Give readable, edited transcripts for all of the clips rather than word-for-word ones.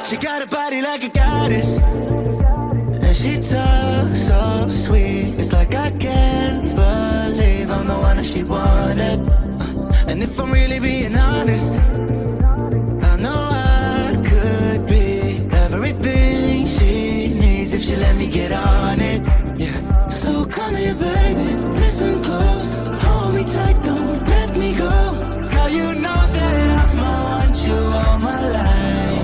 She got a body like a goddess, and she talks so sweet. It's like I can't believe I'm the one that she wanted. And if I'm really being honest, I know I could be everything she needs if she let me get on it. Yeah. So come here, baby, listen close, hold me tight, don't let me go. Girl, you know that I'ma want you all my life,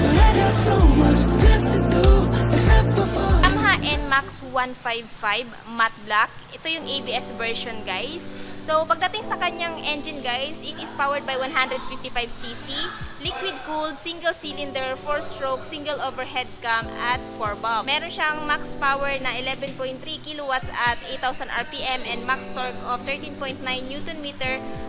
but I got so much left to do, except for fun. Yamaha NMAX 155 matte black. Ito yung ABS version, guys. So, pagdating sa kanyang engine, guys, it is powered by 155cc, liquid-cooled, single-cylinder, 4-stroke, single overhead cam at 4-valve. Meron siyang max power na 11.3 kilowatts at 8,000 RPM and max torque of 13.9 Nm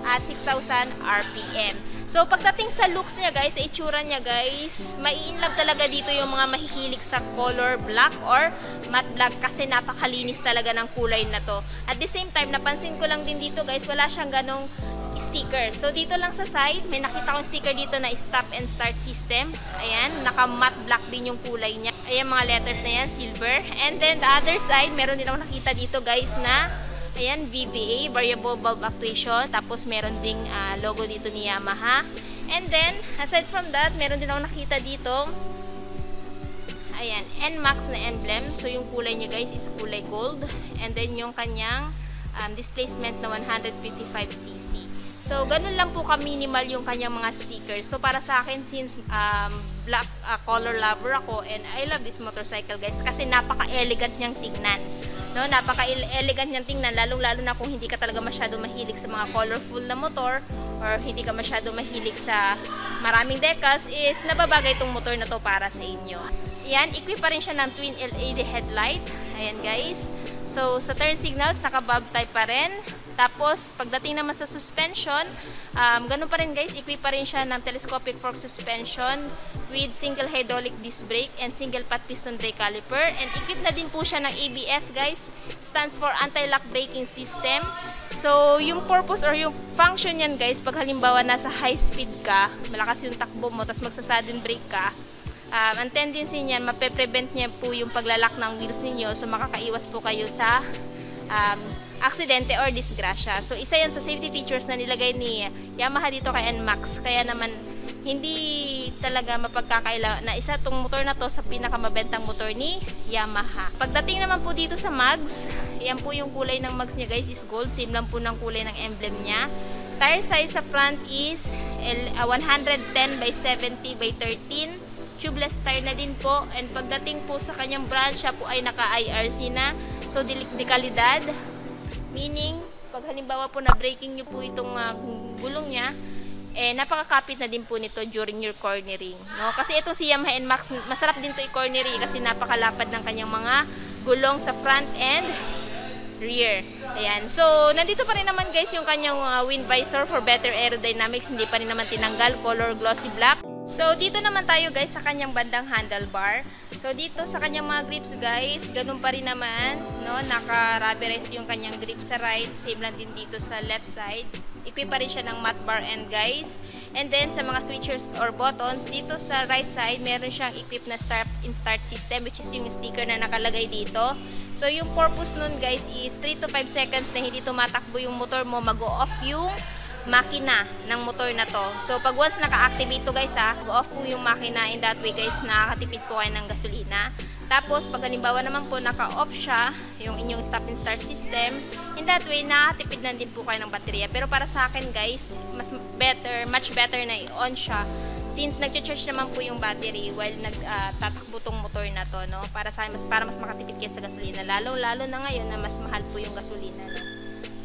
at 6,000 RPM. So, pagdating sa looks niya, guys, sa itsura niya, guys, mai-inlove talaga dito yung mga mahihilig sa color black or matte black kasi napakalinis talaga ng kulay na to. At the same time, napansin ko lang din dito, guys, wala siyang ganong sticker. So, dito lang sa side, may nakita akong sticker dito na stop and start system. Ayan, naka-matte black din yung kulay niya. Ayan, mga letters na yan, silver. And then, the other side, meron din ako nakita dito, guys, na ayan, VBA, variable valve actuation. Tapos, meron ding logo dito ni Yamaha. And then, aside from that, meron din ako nakita dito, ayan, NMAX na emblem. So, yung kulay niya, guys, is kulay gold. And then, yung kanyang displacement na 155cc. So, ganun lang po ka-minimal yung kanyang mga stickers. So, para sa akin, since black color lover ako, and I love this motorcycle, guys, kasi napaka-elegant niyang tingnan. No, napaka-elegant niyang tingnan, lalong-lalo na kung hindi ka talaga masyado mahilig sa mga colorful na motor, or hindi ka masyado mahilig sa maraming decals, is nababagay itong motor na to para sa inyo. Yan, equip pa rin siya ng twin LED headlight. Ayan, guys. So, sa turn signals, naka-bulb type pa rin. Tapos, pagdating naman sa suspension, ganun pa rin, guys. Equip pa rin siya ng telescopic fork suspension with single hydraulic disc brake and single pot piston brake caliper. And equip na din po siya ng ABS, guys. Stands for anti-lock braking system. So, yung purpose or yung function yan, guys, pag halimbawa nasa high speed ka, malakas yung takbo mo, tapos magsa-sudden brake ka, ang tendency niyan, mape-prevent niya po yung paglalak ng wheels ninyo. So, makakaiwas po kayo sa aksidente or disgrasya. So, isa yan sa safety features na nilagay ni Yamaha dito kay NMAX. Kaya naman, hindi talaga mapagkakaila na isa tong motor na to sa pinakamabentang motor ni Yamaha. Pagdating naman po dito sa mags, yan po yung kulay ng mags niya, guys, is gold. Same lang po ng kulay ng emblem niya. Tire size sa front is 110 by 70 by 13. Tubeless tire na din po, and pagdating po sa kanyang brand, siya po ay naka-IRC na, so dekalidad, meaning pag halimbawa po na braking nyo po itong gulong niya, napakakapit na din po nito during your cornering, no? Kasi itong si Yamaha NMAX, masarap din to i-cornering kasi napakalapad ng kanyang mga gulong sa front and rear. Ayan. So, nandito pa rin naman, guys, yung kanyang wind visor for better aerodynamics. Hindi pa rin naman tinanggal, color glossy black. So, dito naman tayo, guys, sa kanyang bandang handlebar. So, dito sa kanyang mga grips, guys, ganun pa rin naman, no? Naka-rubberize yung kanyang grip sa right. Same lang din dito sa left side. Equip pa rin siya ng matte bar end, guys. And then, sa mga switchers or buttons, dito sa right side, meron siyang equip na start and start system, which is yung sticker na nakalagay dito. So, yung purpose nun, guys, is 3 to 5 seconds na hindi tumatakbo yung motor mo, mag-off yung makina ng motor na to. So, pag once naka-activate to, guys, mag-off po yung makina. In that way, guys, nakakatipid po kayo ng gasolina. Tapos, pag halimbawa naman po naka-off siya, yung inyong stop and start system, in that way, nakakatipid na din po kayo ng baterya. Pero para sa akin, guys, much better na i-on siya since nag-charge naman po yung battery while nagtatakbo tong motor na to, no? Para mas makatipid kayo sa gasolina. Lalo na ngayon na mas mahal po yung gasolina, no?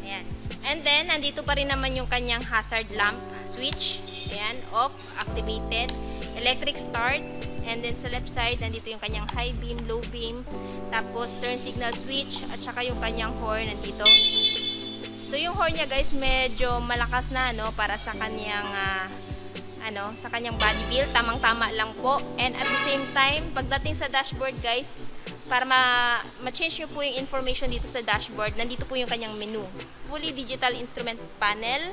Ayan. And then, nandito pa rin naman yung kanyang hazard lamp switch. Ayan, off, activated. Electric start. And then, sa left side, nandito yung kanyang high beam, low beam. Tapos, turn signal switch. At saka yung kanyang horn nandito. So, yung horn niya, guys, medyo malakas na, no? Para sa kanyang, sa kanyang body build. Tamang-tama lang po. And at the same time, pagdating sa dashboard, guys, para ma-change nyo po yung information dito sa dashboard, nandito po yung kanyang menu. Fully digital instrument panel.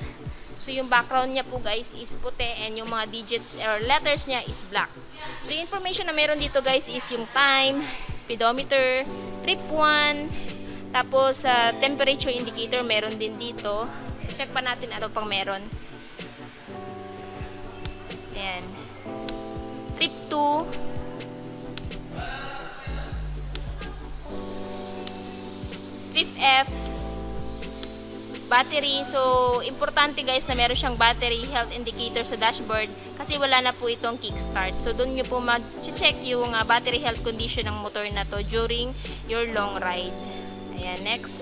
So yung background niya po guys is puti and yung mga digits or letters niya is black. So yung information na meron dito guys is yung time, speedometer, trip 1, tapos temperature indicator meron din dito. Check pa natin ano pang meron. Ayan. Trip 2. Trip F. Battery. So, importante guys na meron siyang battery health indicator sa dashboard kasi wala na po itong kickstart. So, doon nyo po mag-check yung battery health condition ng motor na to during your long ride. Ayan, next.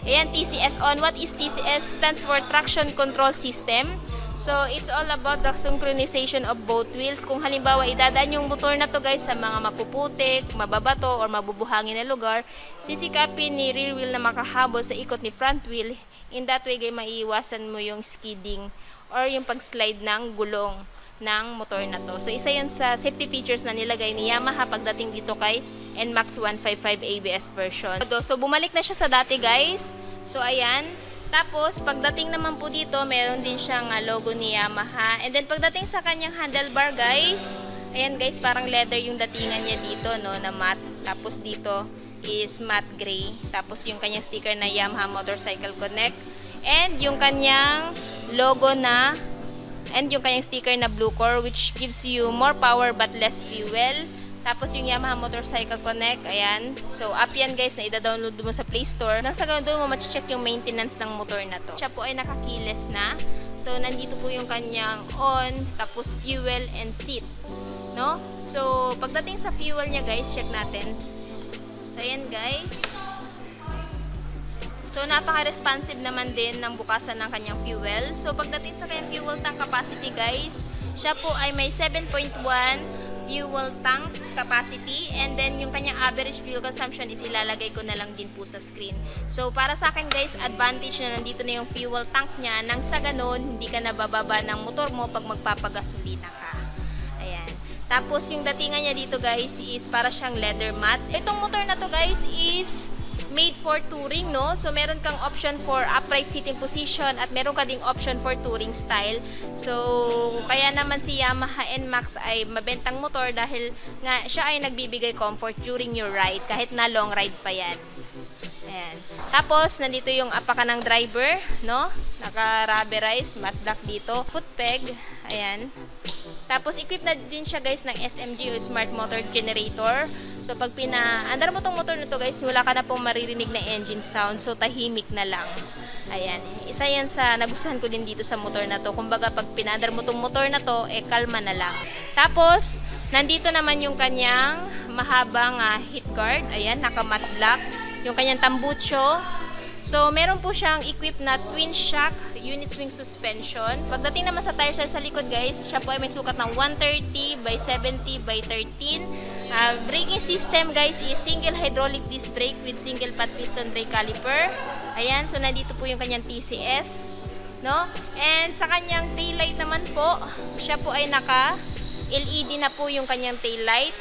Ayan, TCS on. What is TCS? Stands for Traction Control System. So, it's all about the synchronization of both wheels. Kung halimbawa, idadaan yung motor na to guys sa mga mapuputik, mababato, or mabubuhangin na lugar, sisikapin ni rear wheel na makahabol sa ikot ni front wheel. In that way, guys, maiiwasan mo yung skidding or yung pag-slide ng gulong ng motor na to. So, isa yun sa safety features na nilagay ni Yamaha pagdating dito kay NMAX 155 ABS version. So, bumalik na siya sa dati guys. So, ayan. Tapos, pagdating naman po dito, meron din siyang logo ni Yamaha. And then, pagdating sa kanyang handlebar, guys, ayan guys, parang leather yung datingan niya dito, no, na matte. Tapos dito is matte gray. Tapos, yung kanyang sticker na Yamaha Motorcycle Connect. And yung kanyang logo na, and yung kanyang sticker na Blue Core, which gives you more power but less fuel. Tapos yung Yamaha Motorcycle Connect, ayan. So, app yan guys na ida-download mo sa Play Store. Nang sa ganun doon mo ma-check yung maintenance ng motor na to. Siya po ay nakakiles na. So, nandito po yung kanyang on, tapos fuel and seat. No? So, pagdating sa fuel niya guys, check natin. So, ayan guys. So, napaka-responsive naman din ng bukasan ng kanyang fuel. So, pagdating sa kanyang fuel tank capacity guys, siya po ay may 7.1 fuel tank capacity, and then yung kanyang average fuel consumption is ilalagay ko na lang din po sa screen. So, para sa akin guys, advantage na nandito na yung fuel tank niya, nang sa ganun, hindi ka nabababa ng motor mo pag magpapagasolina ka. Ayan. Tapos, yung datingan niya dito guys is para siyang leather mat. Itong motor na to guys is made for touring, no? So, meron kang option for upright sitting position at meron ka ding option for touring style. So, kaya naman si Yamaha NMAX ay mabentang motor dahil nga siya ay nagbibigay comfort during your ride kahit na long ride pa yan. Ayan. Tapos, nandito yung apaka ng driver, no? Naka-rubberized, matte black dito. Foot peg, ayan. Tapos, equipped na din siya guys ng SMG o Smart Motor Generator. So, pag pinaandar mo tong motor na to guys, wala ka na pong maririnig na engine sound. So, tahimik na lang. Ayan. Isa yan sa nagustuhan ko din dito sa motor na to. Kumbaga, pag pinaandar mo tong motor na to, kalma na lang. Tapos, nandito naman yung kanyang mahabang heat guard. Ayan, naka-matte black. Yung kanyang tambucho. So, meron po siyang equipped na twin shock unit swing suspension. Pagdating naman sa tires sa likod guys, siya po ay may sukat ng 130 by 70 by 13. Braking system guys is single hydraulic disc brake with single pad piston brake caliper. Ayan, so nandito po yung kanyang TCS, no? And sa kanyang taillight naman po, siya po ay naka LED na po yung kanyang taillight.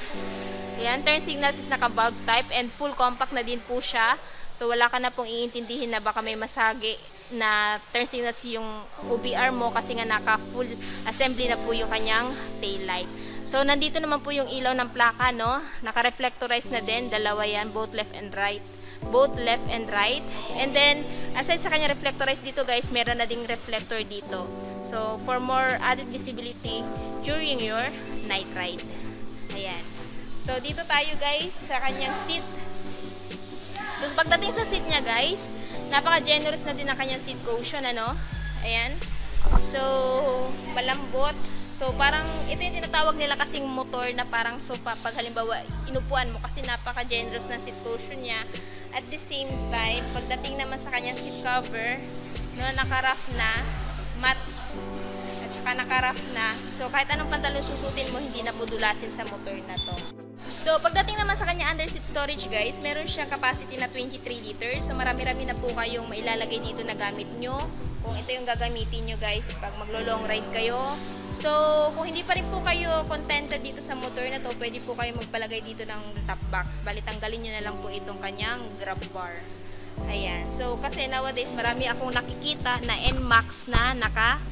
Ayan, turn signals is naka bulb type and full compact na din po siya. So, wala ka na pong iintindihin na baka may masagi na turn signals yung OBR mo kasi nga naka-full assembly na po yung kanyang taillight. So, nandito naman po yung ilaw ng plaka, no? Naka-reflectorize na din. Dalawa yan, both left and right. Both left and right. And then, aside sa kanyang reflectorize dito, guys, meron na ding reflector dito. So, for more added visibility during your night ride. Ayan. So, dito tayo, guys, sa kanyang seat. So, pagdating sa seat niya, guys, napaka-generous na din ang kanyang seat cushion, ano? Ayan. So, malambot. So, parang, ito yung tinatawag nila kasing motor na parang sofa. Pag halimbawa, inupuan mo kasi napaka-generous na seat cushion niya. At the same time, pagdating naman sa kanyang seat cover, no, naka-rough na, matte, at saka naka-rough na. So, kahit anong pantalon susutin mo, hindi na pudulasin sa motor na to. So, pagdating naman sa kanya under seat storage guys, meron siyang capacity na 23 liters. So, marami-rami na po kayong mailalagay dito na gamit nyo. Kung ito yung gagamitin nyo guys, pag maglo-long ride kayo. So, kung hindi pa rin po kayo contented dito sa motor na to, pwede po kayo magpalagay dito ng top box. Bali, tanggalin nyo na lang po itong kanyang grab bar. Ayan. So, kasi nowadays, marami akong nakikita na NMAX na naka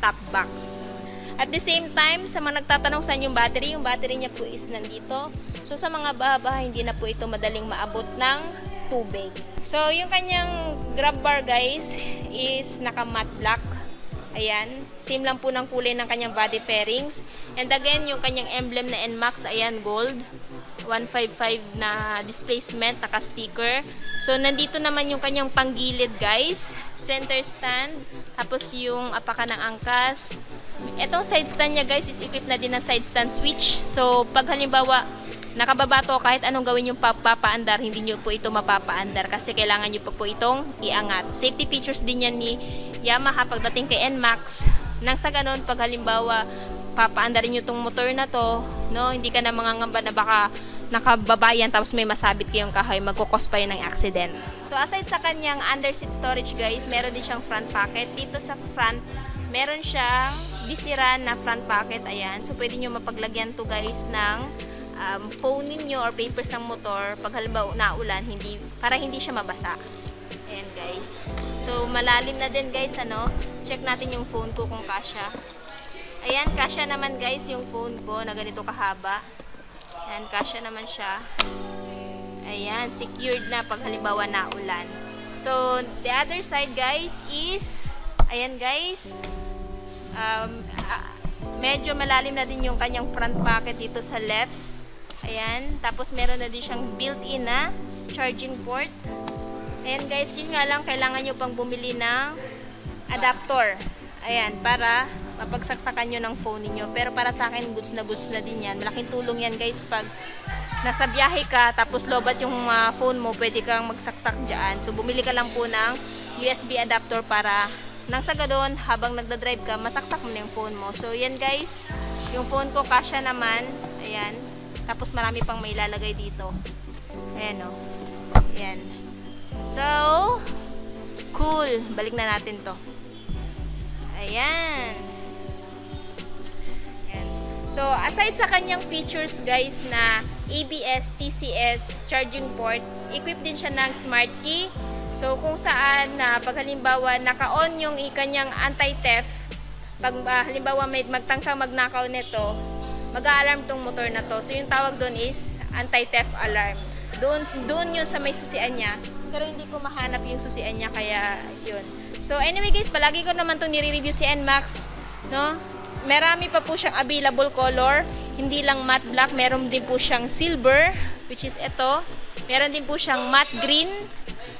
top box. At the same time, sa mga nagtatanong saan yung battery niya po is nandito. So sa mga baha-baha, hindi na po ito madaling maabot ng tubig. So yung kanyang grab bar guys is naka matte black. Ayan, same lang po ng kulay ng kanyang body fairings. And again, yung kanyang emblem na NMAX, ayan, gold. 155 na displacement, naka-sticker. So, nandito naman yung kanyang panggilid, guys. Center stand. Tapos yung apaka ng angkas. Etong side stand niya, guys, is equipped na din ng side stand switch. So, pag halimbawa, nakababa to, kahit anong gawin yung papaandar, hindi nyo po ito mapapaandar kasi kailangan nyo pa po itong iangat. Safety features din yan ni Yamaha pagdating kay NMAX. Nang sa ganun, pag halimbawa papaandarin nyo itong motor na to, no, hindi ka na mangangamba na baka nakababa yan tapos may masabit kayong kahoy, magkukos pa yun ng accident. So aside sa kanyang under seat storage guys, meron din siyang front pocket. Dito sa front, meron siyang disiran na front pocket. Ayan, so pwede nyo mapaglagyan to guys ng phone ninyo or papers ng motor pag halimbawa naulan, para hindi siya mabasa. Ayan guys. So malalim na din guys, ano. Check natin yung phone ko kung kasya. Ayan, kasya naman guys yung phone ko na ganito kahaba. Ayan, kasya naman siya. Ayan, secured na pag halimbawa naulan. So the other side guys is, ayan guys, medyo malalim na din yung kanyang front pocket dito sa left. Ayan, tapos meron na din siyang built-in na charging port. Ayan guys, yun nga lang, kailangan nyo pang bumili ng adapter. Ayan, para mapagsaksakan nyo ng phone niyo. Pero para sa akin, goods na din yan. Malaking tulong yan guys pag nasa biyahe ka, tapos lobat yung phone mo, pwede kang magsaksak dyan. So bumili ka lang po ng USB adapter para nang sa gadon, habang nagdadrive ka, masaksak mo na yung phone mo. So yan guys, yung phone ko kasya naman. Ayan. Tapos marami pang may ilalagay dito. Ayan o. Ayan. So, cool. Balik na natin to. Ayan. Ayan. So, aside sa kanyang features guys na ABS, TCS, charging port, equipped din siya ng smart key. So, kung saan na pag halimbawa naka-on yung kanyang anti-theft, pag halimbawa may magtangkang magnakaw nito, mag-a-alarm tong motor na to. So, yung tawag doon is anti-theft alarm. Doon yun sa may susian niya. Pero hindi ko mahanap yung susian niya, kaya yun. So, anyway guys, palagi ko naman itong nire-review si NMAX, no? Marami pa po siyang available color. Hindi lang matte black, meron din po siyang silver, which is ito. Meron din po siyang matte green,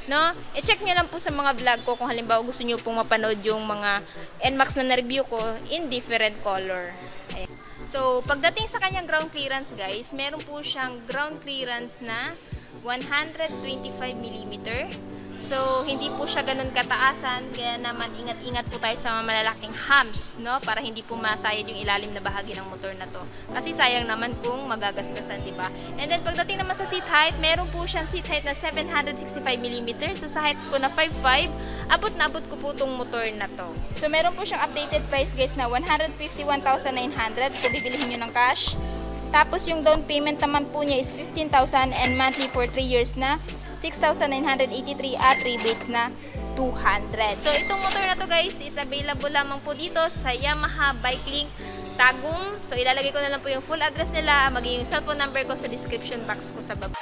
no? I-check niyo lang po sa mga vlog ko kung halimbawa gusto niyo pong mapanood yung mga NMAX na na-review ko in different color. Ayan. So, pagdating sa kanyang ground clearance guys, meron po siyang ground clearance na 125mm. So, hindi po siya ganun kataasan, kaya naman ingat-ingat po tayo sa mga malalaking humps, no? Para hindi po masayad yung ilalim na bahagi ng motor na to. Kasi sayang naman kung magagasgasan, di ba? And then, pagdating naman sa seat height, meron po siyang seat height na 765mm. So, sa height ko na 5'5", abot na abot ko po itong motor na to. So, meron po siyang updated price guys na 151,900 kung bibilihin nyo ng cash. Tapos, yung down payment naman po niya is 15,000 and monthly for 3 years na 6,983 at rebates na 200. So, itong motor na to guys is available lamang po dito sa Yamaha Bike Link Tagum. So, ilalagay ko na lang po yung full address nila, magiging yung cellphone number ko sa description box ko sa baba.